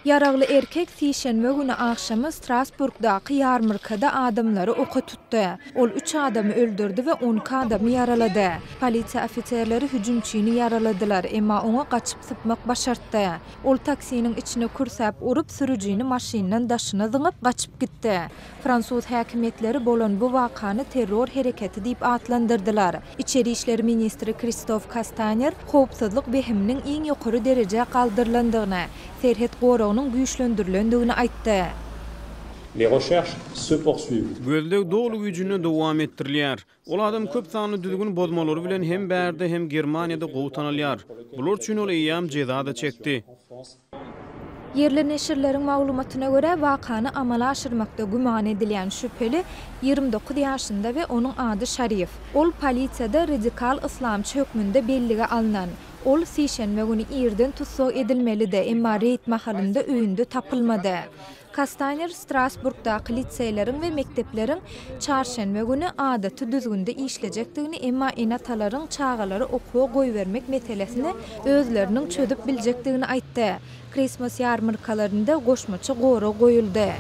Yaraglı erkek sişenme günü akşamı Strasburg'daki yarmırkada adamları oka tuttu. Ol 3 adamı öldürdü ve 10 adamı yaraladı. Polisiya ofitserleri hücumçyny yaraladylar, emma ona gaçyp sypmak başartdy. Ol taksinin içine kursap urup sürücüni maşindan daşyna zyňyp gaçyp gitdi. Fransuz häkimetleri bolan bu wakany terror hereketi diýip atlandyrdylar. İçeri işleri ministri Christophe Castaner howpsuzlyk behiminiň iň ýokary derejä galdyrlandygyny, serhet goragynyň güýçlendirilýändigini aýtdy. Les recherches se poursuivent. Gözleg dolu gücüne dowam etdirilýär. Ol adam köp sanly düzgün bozmalary bilen hem bärde hem Germaniýada gowtanylýar. Bular üçin ol eýam jeza da çekdi. Yerli neşirlerin maglumatyna görä wakany amala aşyrmakda güman edilýän şüpheli 29 ýaşynda we onuň ady Şarif. Ol polisiýada radikal islamçy hökmünde bellige alynan. Ol sişenme güni ýerden tutsok edilmeli de, emma reýt mahalynda öýünde tapylmady. Castaner Strasburg'daky liseýleriň we mektepleriň çarşenme güni adaty düzgünde işlejekdigini, emma enatalaryň çağalary okuwa goýbermek meselesini özleriniň çözüp biljekdigini aýtdy. Christmas ýarmyrkalarynda goşmaçy gora goýuldy.